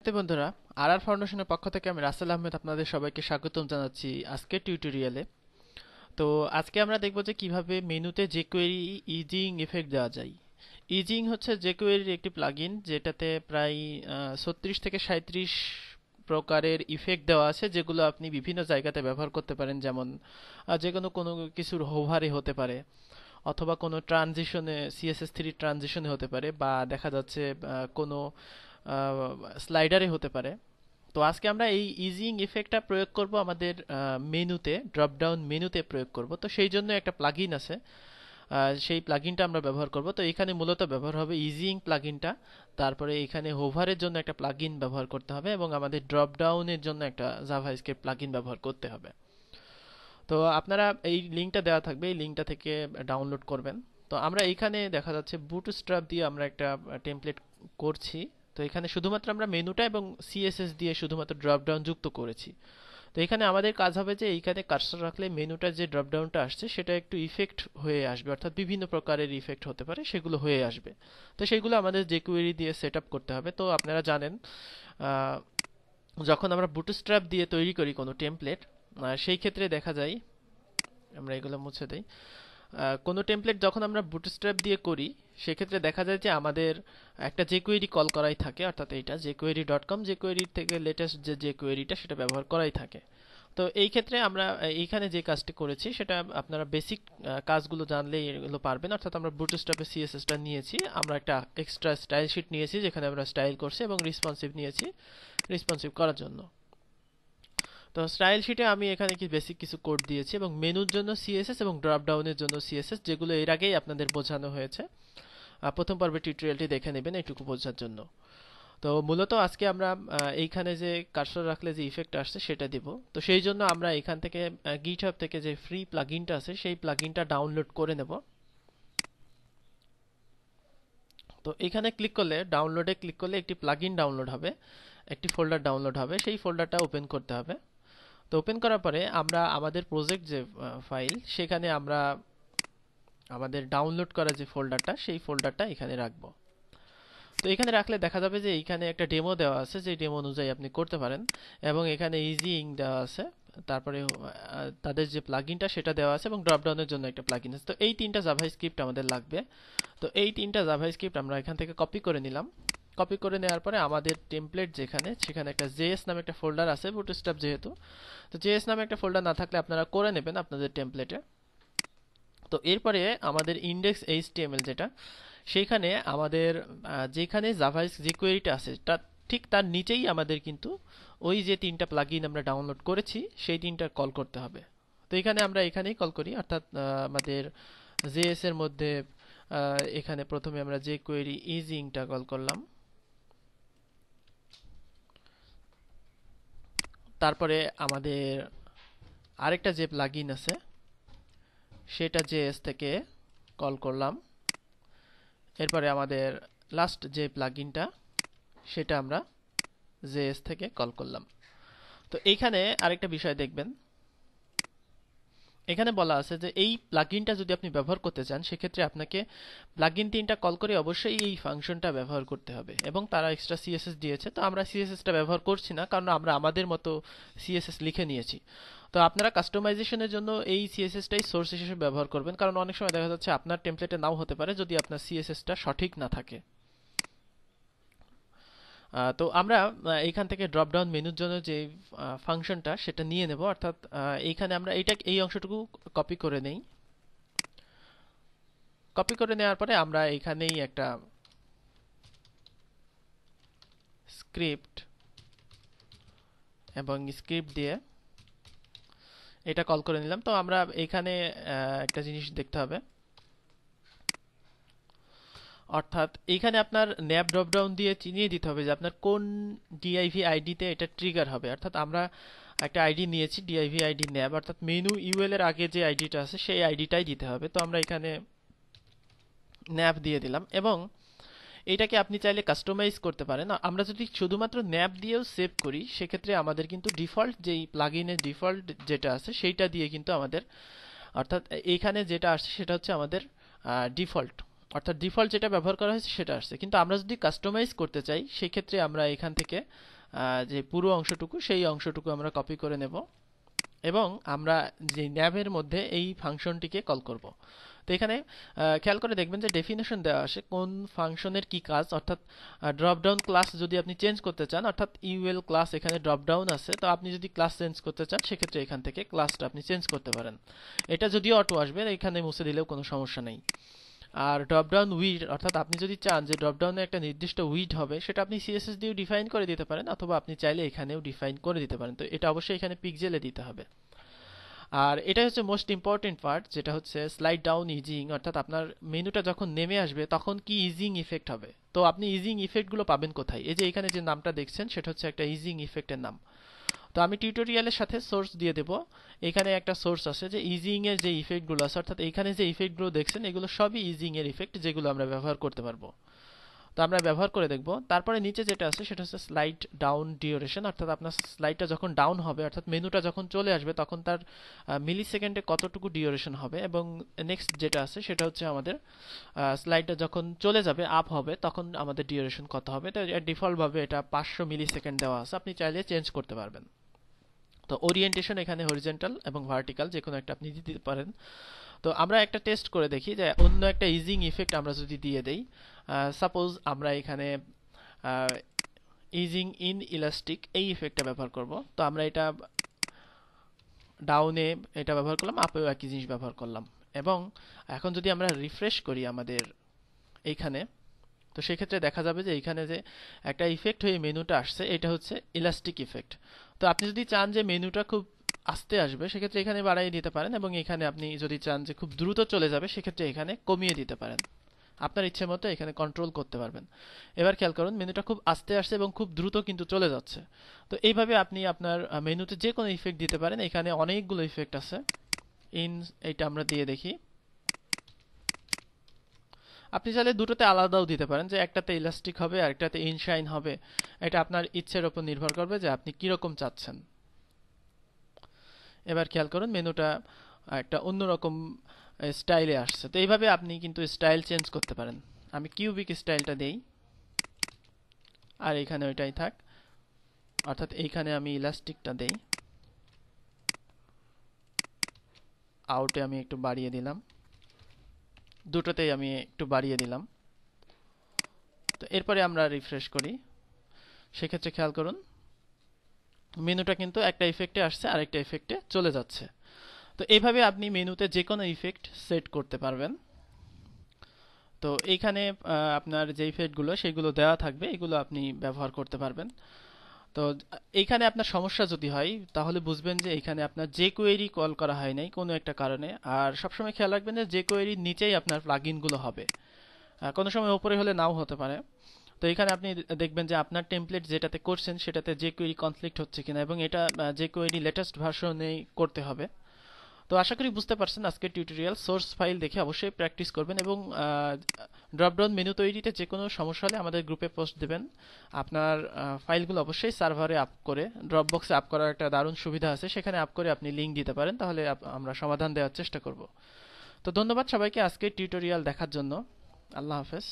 বন্ধুরা, আরআর ফাউন্ডেশনের পক্ষ থেকে আমি রাসেল আহমেদ আপনাদের সবাইকে স্বাগতম জানাচ্ছি আজকের টিউটোরিয়ালে। তো আজকে আমরা দেখব যে কিভাবে মেনুতে jQuery ইজিং ইফেক্ট দেওয়া যায়। ইজিং হচ্ছে jQueryর একটি প্লাগইন যেটাতে প্রায় 36 থেকে 37 প্রকারের ইফেক্ট দেওয়া আছে, যেগুলো আপনি বিভিন্ন জায়গাতে ব্যবহার করতে পারেন। যেমন যে কোনো কিছুর হোভারে হতে পারে, অথবা কোনো ট্রানজিশনে CSS3 ট্রানজিশনে হতে পারে, বা দেখা যাচ্ছে কোনো স্লাইডারে হতে পারে। তো আজকে আমরা এই ইজিং ইফেক্টটা প্রয়োগ করব আমাদের মেনুতে, ড্রপ ডাউন মেনুতে প্রয়োগ করব। তো সেই জন্য একটা প্লাগইন আছে, সেই প্লাগইনটা আমরা ব্যবহার করব। তো এখানে মূলত ব্যবহার হবে ইজিং প্লাগইনটা, তারপরে এখানে হোভারের জন্য একটা প্লাগইন ব্যবহার করতে হবে, এবং আমাদের ড্রপ ডাউনের জন্য একটা জাভাস্ক্রিপ্ট প্লাগইন ব্যবহার করতে হবে। তো আপনারা এই লিঙ্কটা দেওয়া থাকবে, এই লিঙ্কটা থেকে ডাউনলোড করবেন। তো আমরা এইখানে দেখা যাচ্ছে বুটস্ট্র্যাপ দিয়ে আমরা একটা টেমপ্লেট করছি। তো এখানে শুধুমাত্র আমরা মেনুটা এবং সিএসএস দিয়ে শুধুমাত্র ড্রপ ডাউন যুক্ত করেছি। তো এখানে আমাদের কাজ হবে যে এইখানে কার্সর রাখলে মেনুটার যে ড্রপ ডাউনটা আসছে সেটা একটু ইফেক্ট হয়ে আসবে, অর্থাৎ বিভিন্ন প্রকারের ইফেক্ট হতে পারে, সেগুলো হয়ে আসবে। তো সেগুলো আমাদের jQuery দিয়ে সেট আপ করতে হবে। তো আপনারা জানেন, আহ, যখন আমরা বুটস্ট্র্যাপ দিয়ে তৈরি করি কোনো টেমপ্লেট, সেই ক্ষেত্রে দেখা যায়, আমরা এগুলো মুছে দেই, কোনো টেমপ্লেট যখন আমরা বুটস্ট্র্যাপ দিয়ে করি সেক্ষেত্রে দেখা যায় যে আমাদের একটা jQuery কল করাই থাকে, অর্থাৎ এইটা jQuery.com, jQuery থেকে লেটেস্ট যে jQueryটা সেটা ব্যবহার করাই থাকে। তো এই ক্ষেত্রে আমরা এইখানে যে কাজটি করেছি সেটা আপনারা বেসিক কাজগুলো জানলেই এগুলো পারবেন। অর্থাৎ আমরা বুটস্ট্র্যাপে সিএসএসটা নিয়েছি, আমরা একটা এক্সট্রা স্টাইল শিট নিয়েছি যেখানে আমরা স্টাইল করছি, এবং রেসপন্সিভ নিয়েছি রেসপন্সিভ করার জন্য। তো স্টাইল শিটে আমি এখানে কি বেসিক কিছু কোড দিয়েছি, এবং মেনুর জন্য সিএসএস এবং ড্রপ ডাউনের জন্য সিএসএস, যেগুলো এর আগেই আপনাদের বোঝানো হয়েছে। প্রথম পর্বের টিউটোরিয়ালটি দেখে নেবেন এইটুকু বোঝার জন্য। তো মূলত আজকে আমরা এইখানে যে কার্সর রাখলে যে ইফেক্ট আসছে সেটা দিব। তো সেই জন্য আমরা এখান থেকে গিটহাব থেকে যে ফ্রি প্লাগইনটা আছে সেই প্লাগইনটা ডাউনলোড করে নেব। তো এখানে ক্লিক করলে, ডাউনলোডে ক্লিক করলে একটি প্লাগইন ডাউনলোড হবে, একটি ফোল্ডার ডাউনলোড হবে। সেই ফোল্ডারটা ওপেন করতে হবে। তো ওপেন করার পরে আমরা আমাদের প্রজেক্ট যে ফাইল, সেখানে আমরা আমাদের ডাউনলোড করা যে ফোল্ডারটা সেই ফোল্ডারটা এখানে রাখবো। তো এখানে রাখলে দেখা যাবে যে এইখানে একটা ডেমো দেওয়া আছে, যে ডেমো অনুযায়ী আপনি করতে পারেন, এবং এখানে ইজি ইং দেওয়া আছে, তারপরে তাদের যে প্লাগইনটা সেটা দেওয়া আছে, এবং ড্রপ ডাউনের জন্য একটা প্লাগইন আছে। তো এই তিনটা জাভাস্ক্রিপ্ট আমাদের লাগবে। তো এই তিনটা জাভাস্ক্রিপ্ট আমরা এখান থেকে কপি করে নিলাম। কপি করে নেওয়ার পরে আমাদের টেমপ্লেট যেখানে, সেখানে একটা জেএস নামে একটা ফোল্ডার আছে, বুটস্ট্র্যাপ যেহেতু। তো জেএস নামে একটা ফোল্ডার না থাকলে আপনারা করে নেবেন আপনাদের টেমপ্লেটে। তো এরপরে আমাদের ইন্ডেক্স এইচটিএমএল যেটা, সেইখানে আমাদের যেখানে জাভা যে কোয়েরিটা আছে তার ঠিক তার নিচেই আমাদের কিন্তু ওই যে তিনটা প্লাগইন আমরা ডাউনলোড করেছি সেই তিনটা কল করতে হবে। তো এখানে আমরা এখানেই কল করি, অর্থাৎ আমাদের জেএস এর মধ্যে এখানে প্রথমে আমরা যে কোয়েরি ইজিংটা কল করলাম, তারপরে আমাদের আরেকটা যে প্লাগইন আছে সেটা জেএস থেকে কল করলাম। এরপরে আমাদের লাস্ট যে প্লাগইনটা সেটা আমরা জেএস থেকে কল করলাম। তো এইখানে আরেকটা বিষয় দেখবেন, এখানে বলা আছে যে এই প্লাগইনটা যদি আপনি ব্যবহার করতে চান সেক্ষেত্রে আপনাকে প্লাগইন তিনটা কল করে অবশ্যই এই ফাংশনটা ব্যবহার করতে হবে, এবং তারা এক্সট্রা সিএসএস দিয়েছে। তো আমরা সিএসএসটা ব্যবহার করছি না, কারণ আমরা আমাদের মতো সিএসএস লিখে নিয়েছি। তো আপনারা কাস্টমাইজেশনের জন্য এই সিএসএসটাই সোর্স হিসেবে ব্যবহার করবেন, কারণ অনেক সময় দেখা যাচ্ছে আপনার টেমপ্লেটে নাও হতে পারে যদি আপনার সিএসএসটা সঠিক না থাকে। তো আমরা এইখান থেকে ড্রপ ডাউন মেনুর জন্য যে ফাংশনটা সেটা নিয়ে নেব, অর্থাৎ এইখানে আমরা এই অংশটুকু কপি করে নেই। কপি করে নেওয়ার পরে আমরা এইখানেই একটা স্ক্রিপ্ট এবং স্ক্রিপ্ট দিয়ে এটা কল করে নিলাম। তো আমরা এইখানে একটা জিনিস দেখতে হবে, অর্থাৎ এইখানে আপনার ন্যাব ড্রপ ডাউন দিয়ে চিনিয়ে দিতে হবে যে আপনার কোন ডিআইভি আইডিতে এটা ট্রিগার হবে। অর্থাৎ আমরা একটা আইডি নিয়েছি ডিআইভি আইডি ন্যাব, অর্থাৎ মেনু ইউএল এর আগে যে আইডিটা আছে সেই আইডিটাই দিতে হবে। তো আমরা এখানে ন্যাব দিয়ে দিলাম, এবং এটাকে আপনি চাইলে কাস্টমাইজ করতে পারেন। আমরা যদি শুধুমাত্র ন্যাব দিয়েও সেভ করি সেক্ষেত্রে আমাদের কিন্তু ডিফল্ট যেই প্লাগইনের ডিফল্ট যেটা আছে সেইটা দিয়ে কিন্তু আমাদের, অর্থাৎ এইখানে যেটা আসছে সেটা হচ্ছে আমাদের ডিফল্ট। অর্থাৎ ডিফল্ট যেটা ব্যবহার করা হয়েছে সেটা আসছে, কিন্তু আমরা যদি কাস্টমাইজ করতে চাই সেক্ষেত্রে আমরা এখান থেকে যে পুরো অংশটুকু সেই অংশটুকু আমরা কপি করে নেব এবং আমরা যে ন্যাভের মধ্যে এই ফাংশনটিকে কল করব। তো এখানে খেয়াল করে দেখবেন যে ডেফিনেশন দেওয়া আসে কোন ফাংশনের কি কাজ, অর্থাৎ ড্রপ ডাউন ক্লাস যদি আপনি চেঞ্জ করতে চান, অর্থাৎ ইউএল ক্লাস এখানে ড্রপ ডাউন আছে, তো আপনি যদি ক্লাস চেঞ্জ করতে চান সেক্ষেত্রে এখান থেকে ক্লাসটা আপনি চেঞ্জ করতে পারেন। এটা যদিও অটো আসবে, এখানে মুছে দিলেও কোনো সমস্যা নেই। আর ড্রপ ডাউন উইড, অর্থাৎ আপনি যদি চান যে ড্রপ ডাউনে একটা নির্দিষ্ট উইড হবে, সেটা আপনি সিএসএস দিয়েও ডিফাইন করে দিতে পারেন, অথবা আপনি চাইলে এখানেও ডিফাইন করে দিতে পারেন। তো এটা অবশ্যই এখানে পিক্সেলে দিতে হবে। আর এটা হচ্ছে মোস্ট ইম্পর্টেন্ট পার্ট, যেটা হচ্ছে স্লাইড ডাউন ইজিং, অর্থাৎ আপনার মেনুটা যখন নেমে আসবে তখন কি ইজিং ইফেক্ট হবে। তো আপনি ইজিং ইফেক্টগুলো পাবেন কোথায়? এই যে এখানে যে নামটা দেখছেন সেটা হচ্ছে একটা ইজিং ইফেক্টের নাম। তো আমি টিউটোরিয়ালের সাথে সোর্স দিয়ে দেব। এখানে একটা সোর্স আছে যে ইজিং এর যে ইফেক্টগুলো আছে, অর্থাৎ এখানে যে ইফেক্টগুলো দেখছেন এগুলো সবই ইজিং এর ইফেক্ট, যেগুলো আমরা ব্যবহার করতে পারবো। তো আমরা ব্যবহার করে দেখব। তারপরে নিচে যেটা আছে সেটা হচ্ছে স্লাইড ডাউন ডিউরেশন, অর্থাৎ আপনার স্লাইডটা যখন ডাউন হবে, অর্থাৎ মেনুটা যখন চলে আসবে তখন তার মিলি সেকেন্ডে কতটুকু ডিউরেশন হবে। এবং নেক্সট যেটা আছে সেটা হচ্ছে আমাদের স্লাইডটা যখন চলে যাবে আপ হবে তখন আমাদের ডিউরেশন কত হবে। তো ডিফল্টভাবে এটা 500 মিলি সেকেন্ড দেওয়া আছে, আপনি চাইলে চেঞ্জ করতে পারবেন। তো ওরিয়েন্টেশন এখানে হরিজন্টাল এবং ভার্টিক্যাল যে কোনো একটা আপনি দিতে পারেন। তো আমরা একটা টেস্ট করে দেখি যে অন্য একটা ইজিং ইফেক্ট আমরা যদি দিয়ে দেই, সাপোজ আমরা এখানে ইজিং ইন ইলাস্টিক এই ইফেক্টটা ব্যবহার করব। তো আমরা এটা ডাউনে এটা ব্যবহার করলাম, আপেও একই জিনিস ব্যবহার করলাম। এবং এখন যদি আমরা রিফ্রেশ করি আমাদের এইখানে, তো সেক্ষেত্রে দেখা যাবে যে এইখানে যে একটা ইফেক্ট হয়ে মেনুটা আসছে এটা হচ্ছে ইলাস্টিক ইফেক্ট। তো আপনি যদি চান যে মেনুটা খুব আস্তে আসবে সেক্ষেত্রে এখানে বাড়িয়ে দিতে পারেন, এবং এখানে আপনি যদি চান যে খুব দ্রুত চলে যাবে সেক্ষেত্রে এখানে কমিয়ে দিতে পারেন। আপনার ইচ্ছে মতো এখানে কন্ট্রোল করতে পারবেন। এবার খেয়াল করুন মেনুটা খুব আস্তে আসছে এবং খুব দ্রুত কিন্তু চলে যাচ্ছে। তো এইভাবে আপনি আপনার মেনুতে যে কোনো ইফেক্ট দিতে পারেন। এখানে অনেকগুলো ইফেক্ট আছে। এইটা আমরা দিয়ে দেখি। আপনি চাইলে দুটোতে আলাদাও দিতে পারেন, যে একটাতে ইলাস্টিক হবে আর একটাতে ইনশাইন হবে। এটা আপনার ইচ্ছের উপর নির্ভর করবে যে আপনি কিরকম চাচ্ছেন। এবার খেয়াল করুন মেনুটা একটা অন্যরকম স্টাইলে আসছে। তো এইভাবে আপনি কিন্তু স্টাইল চেঞ্জ করতে পারেন। আমি কিউবিক স্টাইলটা দেই, আর এখানে ওইটাই থাক, অর্থাৎ এইখানে আমি ইলাস্টিকটা দেই, আউটে আমি একটু বাড়িয়ে দিলাম, দুটোতেই আমি একটু বাড়িয়ে দিলাম। তো এরপরে আমরা রিফ্রেশ করি, সেক্ষেত্রে খেয়াল করুন মেনুটা কিন্তু একটা ইফেক্টে আসছে আরেকটা ইফেক্টে চলে যাচ্ছে। তো এইভাবে আপনি মেনুতে যে কোনো ইফেক্ট সেট করতে পারবেন। তো এইখানে আপনার যে ইফেক্টগুলো সেগুলো দেওয়া থাকবে, এগুলো আপনি ব্যবহার করতে পারবেন। তো এইখানে আপনার সমস্যা যদি হয় তাহলে বুঝবেন যে এখানে আপনার যে কোয়েরি কল করা হয় নাই কোনো একটা কারণে। আর সবসময় খেয়াল রাখবেন যে কোয়েরির নিচেই আপনার প্লাগইনগুলো হবে, কোনো সময় উপরে হলে নাও হতে পারে। তো এখানে আপনি দেখবেন যে আপনার টেমপ্লেট যেটাতে করছেন সেটাতে যে কোয়েরি কনফ্লিক্ট হচ্ছে কিনা, এবং এটা যে কোয়েরি লেটেস্ট ভার্সনেই করতে হবে। তো আশা করি বুঝতে পারছেন আজকের টিউটোরিয়াল। সোর্স ফাইল দেখে অবশ্যই প্র্যাকটিস করবেন, এবং ড্রপডাউন মেনু তৈরিতে যে কোনো সমস্যা হলে আমাদের গ্রুপে পোস্ট দেবেন। আপনার ফাইলগুলো অবশ্যই সার্ভারে আপ করে, ড্রপবক্সে আপ করার একটা দারুণ সুবিধা আছে, সেখানে আপ করে আপনি লিঙ্ক দিতে পারেন, তাহলে আমরা সমাধান দেওয়ার চেষ্টা করব। তো ধন্যবাদ সবাইকে আজকের টিউটোরিয়াল দেখার জন্য। আল্লাহ হাফেজ।